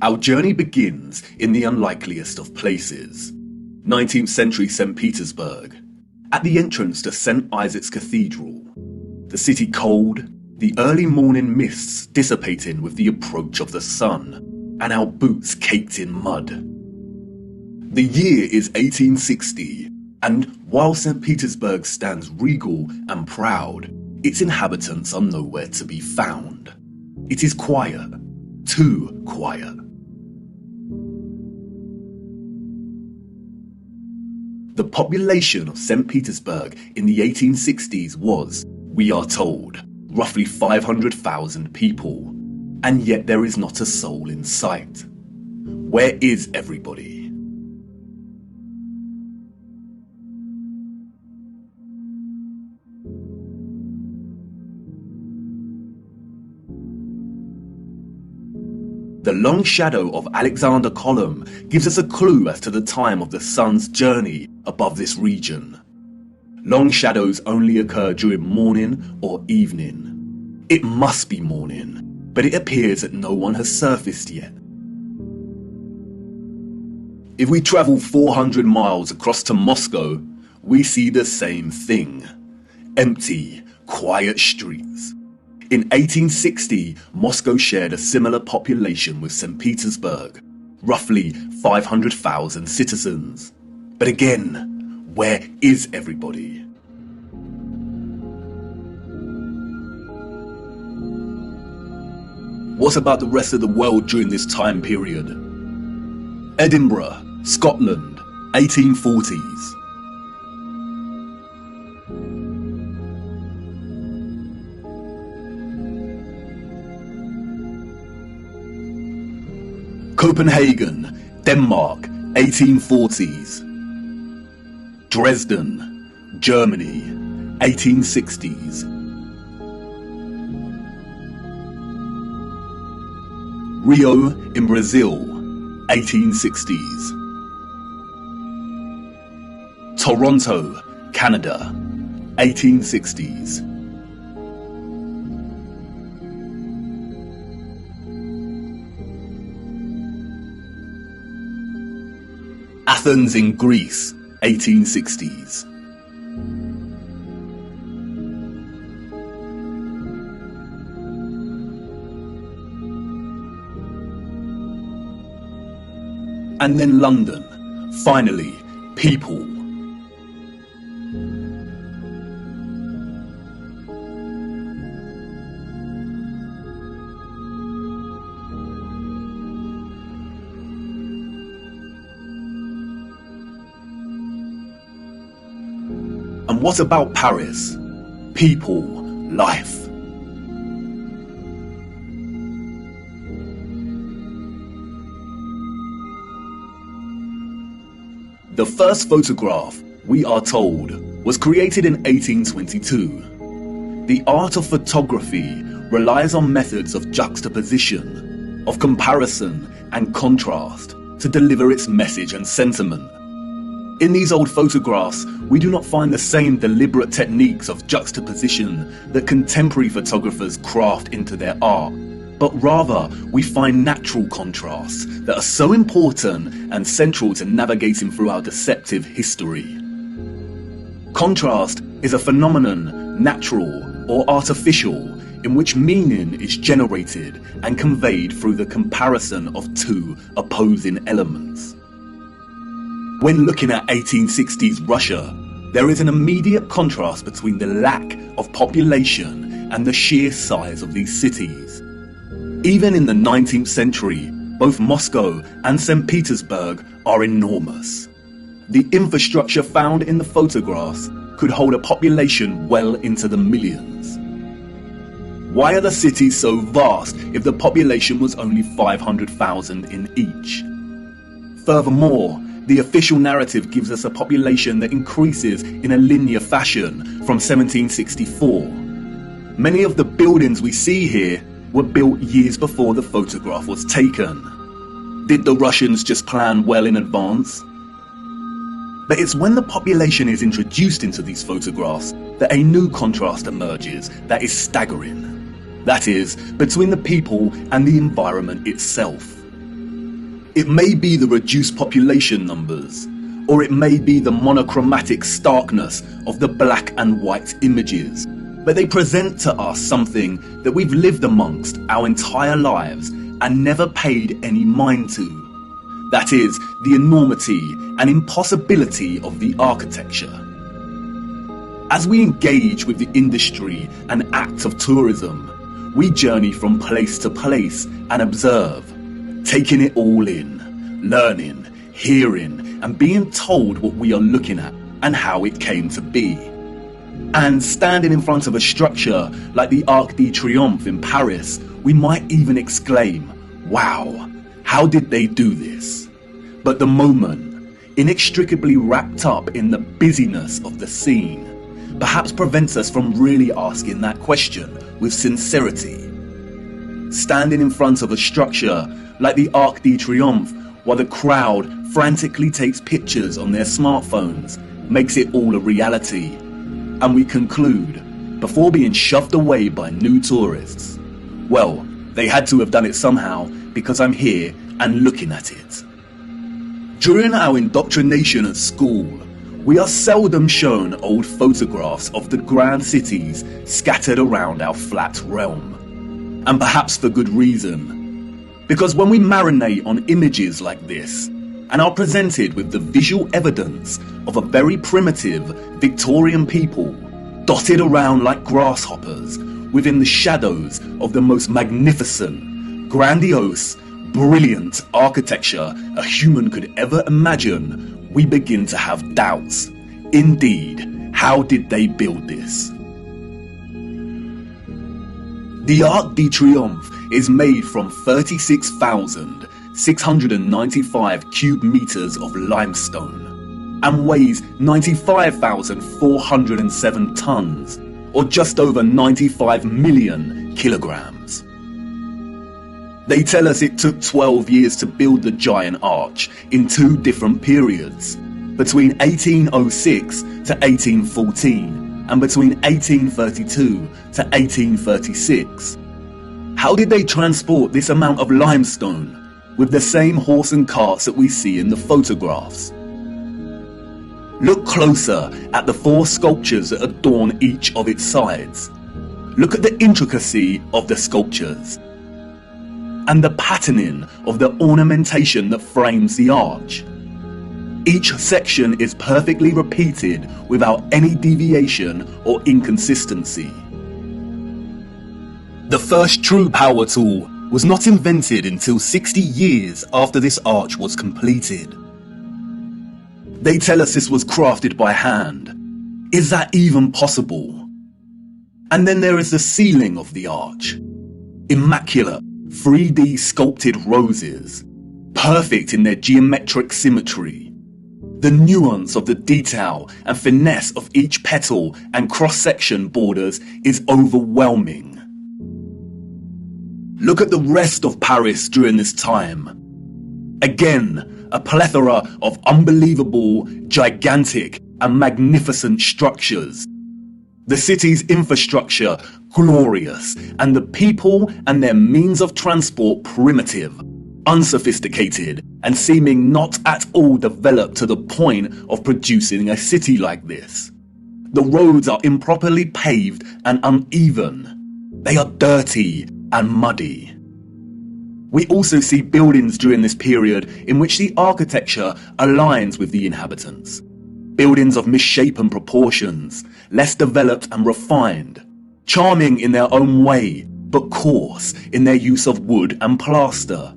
Our journey begins in the unlikeliest of places, 19th century St. Petersburg, at the entrance to St. Isaac's Cathedral. The city cold, the early morning mists dissipating with the approach of the sun, and our boots caked in mud. The year is 1860, and while St. Petersburg stands regal and proud, its inhabitants are nowhere to be found. It is quiet, too quiet. The population of St. Petersburg in the 1860s was, we are told, roughly 500,000 people, and yet there is not a soul in sight. Where is everybody? The long shadow of Alexander Column gives us a clue as to the time of the sun's journey above this region. Long shadows only occur during morning or evening. It must be morning, but it appears that no one has surfaced yet. If we travel 400 miles across to Moscow, we see the same thing. Empty, quiet streets. In 1860, Moscow shared a similar population with St. Petersburg, roughly 500,000 citizens. But again, where is everybody? What about the rest of the world during this time period? Edinburgh, Scotland, 1840s. Copenhagen, Denmark, 1840s. Dresden, Germany, 1860s. Rio in Brazil, 1860s. Toronto, Canada, 1860s. Athens in Greece, 1860s. And then London, finally, people. And what about Paris? People, life. The first photograph, we are told, was created in 1822. The art of photography relies on methods of juxtaposition, of comparison and contrast to deliver its message and sentiment. In these old photographs, we do not find the same deliberate techniques of juxtaposition that contemporary photographers craft into their art, but rather we find natural contrasts that are so important and central to navigating through our deceptive history. Contrast is a phenomenon, natural or artificial, in which meaning is generated and conveyed through the comparison of two opposing elements. When looking at 1860s Russia, there is an immediate contrast between the lack of population and the sheer size of these cities. Even in the 19th century, both Moscow and St. Petersburg are enormous. The infrastructure found in the photographs could hold a population well into the millions. Why are the cities so vast if the population was only 500,000 in each? Furthermore, the official narrative gives us a population that increases in a linear fashion from 1764. Many of the buildings we see here were built years before the photograph was taken. Did the Russians just plan well in advance? But it's when the population is introduced into these photographs that a new contrast emerges that is staggering. That is, between the people and the environment itself. It may be the reduced population numbers, or it may be the monochromatic starkness of the black and white images, but they present to us something that we've lived amongst our entire lives and never paid any mind to. That is, the enormity and impossibility of the architecture. As we engage with the industry and act of tourism, we journey from place to place and observe, taking it all in, learning, hearing, and being told what we are looking at and how it came to be. And standing in front of a structure like the Arc de Triomphe in Paris, we might even exclaim, "Wow, how did they do this?" But the moment, inextricably wrapped up in the busyness of the scene, perhaps prevents us from really asking that question with sincerity. Standing in front of a structure like the Arc de Triomphe while the crowd frantically takes pictures on their smartphones makes it all a reality, and we conclude, before being shoved away by new tourists, well, they had to have done it somehow because I'm here and looking at it. During our indoctrination at school, we are seldom shown old photographs of the grand cities scattered around our flat realm. And perhaps for good reason. Because when we marinate on images like this, and are presented with the visual evidence of a very primitive Victorian people, dotted around like grasshoppers, within the shadows of the most magnificent, grandiose, brilliant architecture a human could ever imagine, we begin to have doubts. Indeed, how did they build this? The Arc de Triomphe is made from 36,695 cube meters of limestone and weighs 95,407 tons, or just over 95 million kilograms. They tell us it took 12 years to build the giant arch in two different periods, between 1806 to 1814 and between 1832 to 1836. How did they transport this amount of limestone with the same horse and carts that we see in the photographs? Look closer at the four sculptures that adorn each of its sides. Look at the intricacy of the sculptures and the patterning of the ornamentation that frames the arch. Each section is perfectly repeated without any deviation or inconsistency. The first true power tool was not invented until 60 years after this arch was completed. They tell us this was crafted by hand. Is that even possible? And then there is the ceiling of the arch. Immaculate 3D sculpted roses, perfect in their geometric symmetry. The nuance of the detail and finesse of each petal and cross-section borders is overwhelming. Look at the rest of Paris during this time. Again, a plethora of unbelievable, gigantic and magnificent structures. The city's infrastructure glorious, and the people and their means of transport primitive, unsophisticated, and seeming not at all developed to the point of producing a city like this. The roads are improperly paved and uneven. They are dirty and muddy. We also see buildings during this period in which the architecture aligns with the inhabitants. Buildings of misshapen proportions, less developed and refined, charming in their own way, but coarse in their use of wood and plaster.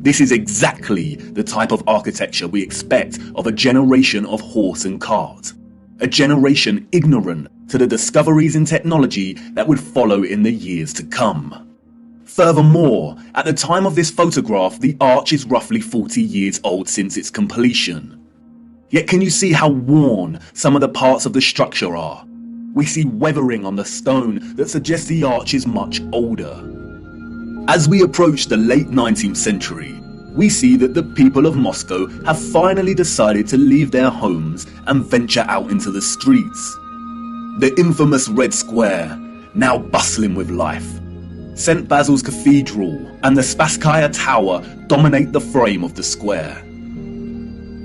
This is exactly the type of architecture we expect of a generation of horse and cart. A generation ignorant to the discoveries in technology that would follow in the years to come. Furthermore, at the time of this photograph, the arch is roughly 40 years old since its completion. Yet can you see how worn some of the parts of the structure are? We see weathering on the stone that suggests the arch is much older. As we approach the late 19th century, we see that the people of Moscow have finally decided to leave their homes and venture out into the streets. The infamous Red Square, now bustling with life. St. Basil's Cathedral and the Spasskaya Tower dominate the frame of the square.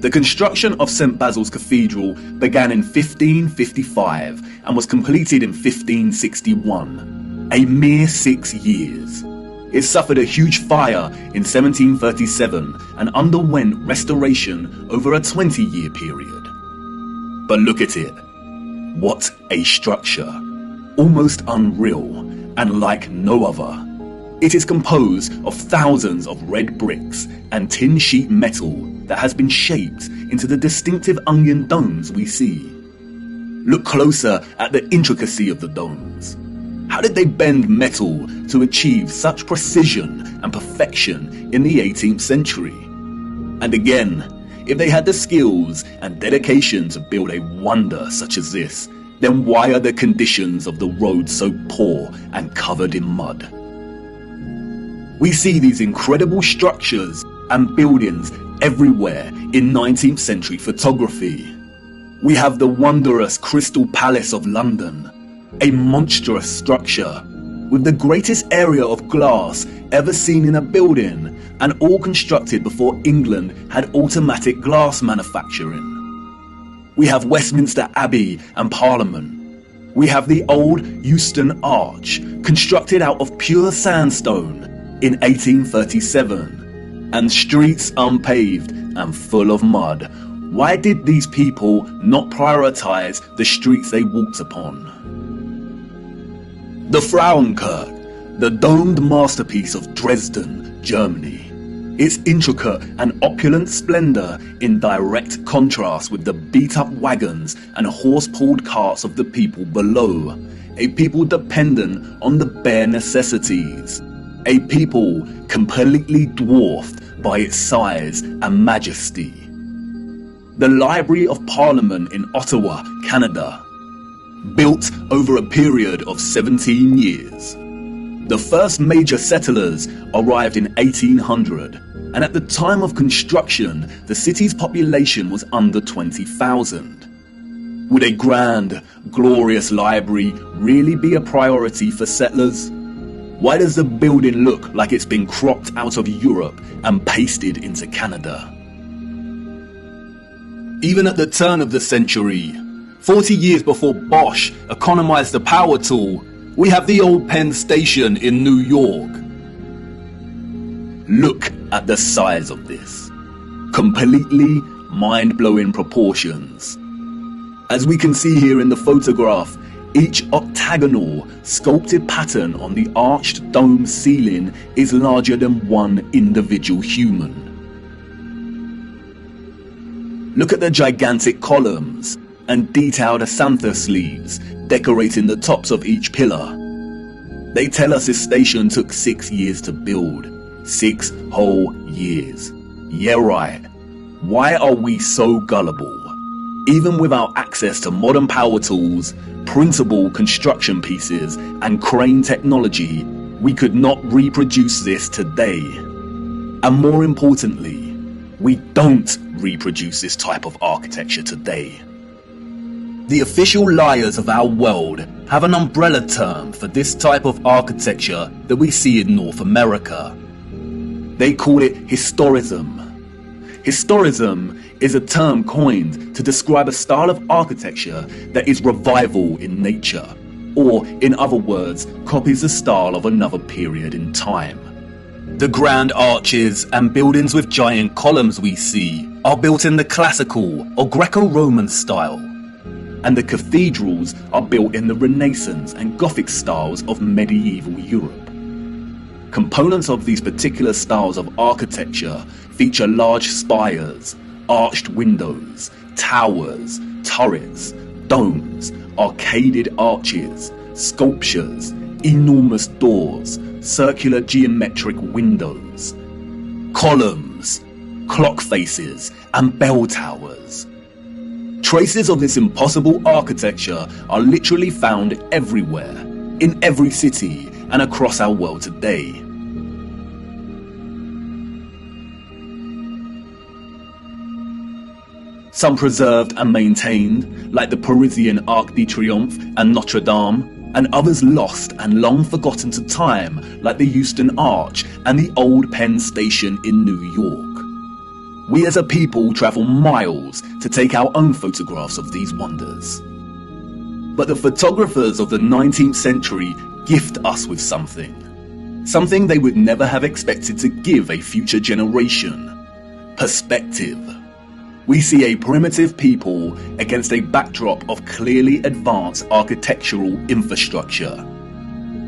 The construction of St. Basil's Cathedral began in 1555 and was completed in 1561, a mere 6 years. It suffered a huge fire in 1737 and underwent restoration over a 20-year period. But look at it. What a structure. Almost unreal and like no other. It is composed of thousands of red bricks and tin sheet metal that has been shaped into the distinctive onion domes we see. Look closer at the intricacy of the domes. How did they bend metal to achieve such precision and perfection in the 18th century? And again, if they had the skills and dedication to build a wonder such as this, then why are the conditions of the road so poor and covered in mud? We see these incredible structures and buildings everywhere in 19th century photography. We have the wondrous Crystal Palace of London, a monstrous structure with the greatest area of glass ever seen in a building, and all constructed before England had automatic glass manufacturing. We have Westminster Abbey and Parliament. We have the old Euston Arch, constructed out of pure sandstone in 1837, and streets unpaved and full of mud. Why did these people not prioritize the streets they walked upon? The Frauenkirche, the domed masterpiece of Dresden, Germany. Its intricate and opulent splendor in direct contrast with the beat-up wagons and horse-pulled carts of the people below, a people dependent on the bare necessities, a people completely dwarfed by its size and majesty. The Library of Parliament in Ottawa, Canada, built over a period of 17 years. The first major settlers arrived in 1800, and at the time of construction, the city's population was under 20,000. Would a grand, glorious library really be a priority for settlers? Why does the building look like it's been cropped out of Europe and pasted into Canada? Even at the turn of the century, 40 years before Bosch economized the power tool, we have the old Penn Station in New York. Look at the size of this. Completely mind-blowing proportions. As we can see here in the photograph, each octagonal, sculpted pattern on the arched dome ceiling is larger than one individual human. Look at the gigantic columns and detailed acanthus leaves decorating the tops of each pillar. They tell us this station took 6 years to build. 6 whole years. Yeah, right. Why are we so gullible? Even without access to modern power tools, printable construction pieces, and crane technology, we could not reproduce this today. And more importantly, we don't reproduce this type of architecture today. The official liars of our world have an umbrella term for this type of architecture that we see in North America. They call it historism. Historism is a term coined to describe a style of architecture that is revival in nature, or in other words, copies the style of another period in time. The grand arches and buildings with giant columns we see are built in the classical or Greco-Roman style, and the cathedrals are built in the Renaissance and Gothic styles of medieval Europe. Components of these particular styles of architecture feature large spires, arched windows, towers, turrets, domes, arcaded arches, sculptures, enormous doors, circular geometric windows, columns, clock faces, and bell towers. Traces of this impossible architecture are literally found everywhere, in every city and across our world today. Some preserved and maintained, like the Parisian Arc de Triomphe and Notre Dame, and others lost and long forgotten to time, like the Euston Arch and the Old Penn Station in New York. We as a people travel miles to take our own photographs of these wonders. But the photographers of the 19th century gift us with something they would never have expected to give a future generation: perspective. We see a primitive people against a backdrop of clearly advanced architectural infrastructure.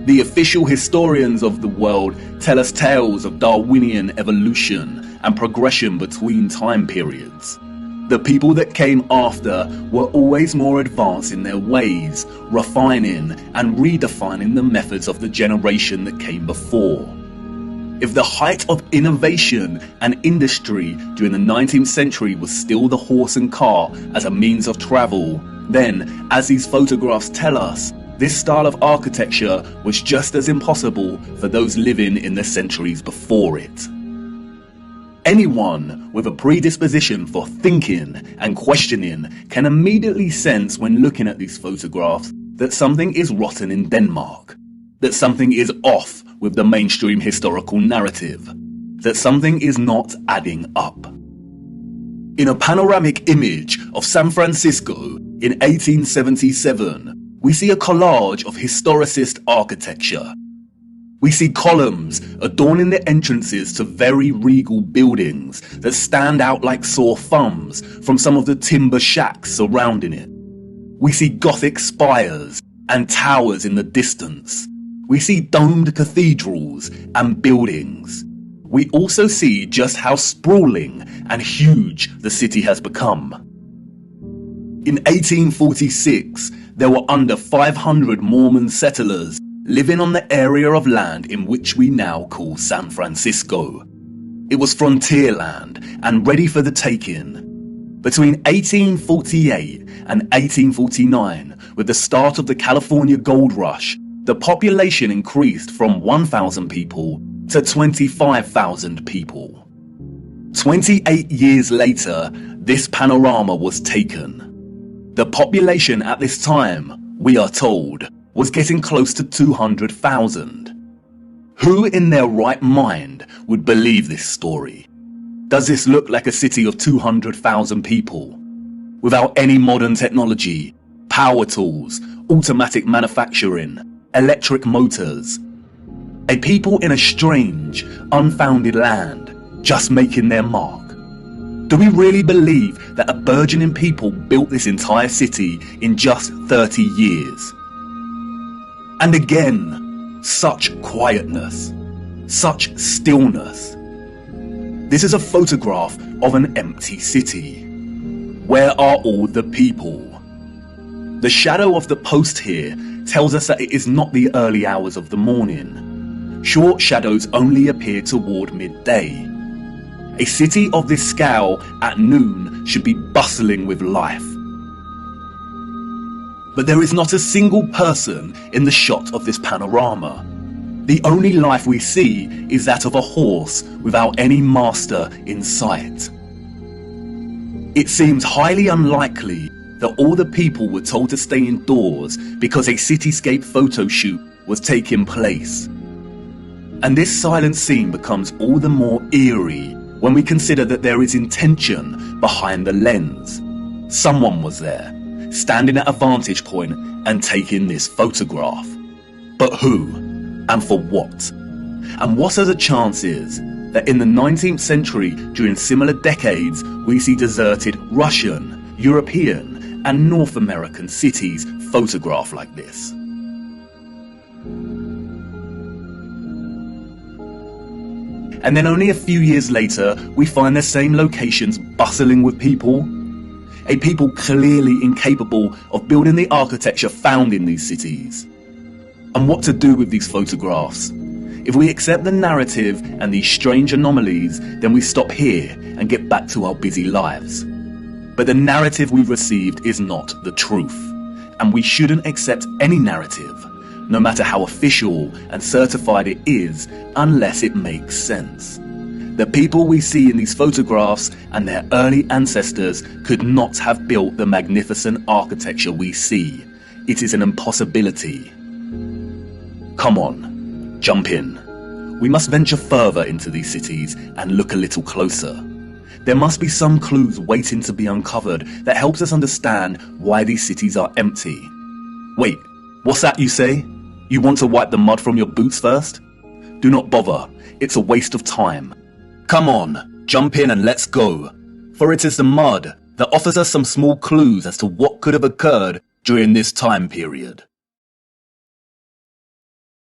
The official historians of the world tell us tales of Darwinian evolution and progression between time periods. The people that came after were always more advanced in their ways, refining and redefining the methods of the generation that came before. If the height of innovation and industry during the 19th century was still the horse and car as a means of travel, then, as these photographs tell us, this style of architecture was just as impossible for those living in the centuries before it. Anyone with a predisposition for thinking and questioning can immediately sense when looking at these photographs that something is rotten in Denmark, that something is off with the mainstream historical narrative, that something is not adding up. In a panoramic image of San Francisco in 1877, we see a collage of historicist architecture. We see columns adorning the entrances to very regal buildings that stand out like sore thumbs from some of the timber shacks surrounding it. We see Gothic spires and towers in the distance. We see domed cathedrals and buildings. We also see just how sprawling and huge the city has become. In 1846, there were under 500 Mormon settlers living on the area of land in which we now call San Francisco. It was frontier land and ready for the taking. Between 1848 and 1849, with the start of the California gold rush, the population increased from 1,000 people to 25,000 people. 28 years later, this panorama was taken. The population at this time, we are told, was getting close to 200,000. Who in their right mind would believe this story? Does this look like a city of 200,000 people? Without any modern technology, power tools, automatic manufacturing, electric motors. A people in a strange, unfounded land, just making their mark. Do we really believe that a burgeoning people built this entire city in just 30 years? And again, such quietness, such stillness. This is a photograph of an empty city. Where are all the people? The shadow of the post here tells us that it is not the early hours of the morning. Short shadows only appear toward midday. A city of this scale at noon should be bustling with life. But there is not a single person in the shot of this panorama. The only life we see is that of a horse without any master in sight. It seems highly unlikely that all the people were told to stay indoors because a cityscape photo shoot was taking place. And this silent scene becomes all the more eerie when we consider that there is intention behind the lens. Someone was there, standing at a vantage point and taking this photograph. But who? And for what? And what are the chances that in the 19th century, during similar decades, we see deserted Russian, European, and North American cities photographed like this? And then only a few years later, we find the same locations bustling with people. A people clearly incapable of building the architecture found in these cities. And what to do with these photographs? If we accept the narrative and these strange anomalies, then we stop here and get back to our busy lives. But the narrative we've received is not the truth, and we shouldn't accept any narrative, no matter how official and certified it is, unless it makes sense. The people we see in these photographs and their early ancestors could not have built the magnificent architecture we see. It is an impossibility. Come on, jump in. We must venture further into these cities and look a little closer. There must be some clues waiting to be uncovered that helps us understand why these cities are empty. Wait, what's that you say? You want to wipe the mud from your boots first? Do not bother, it's a waste of time. Come on, jump in and let's go. For it is the mud that offers us some small clues as to what could have occurred during this time period.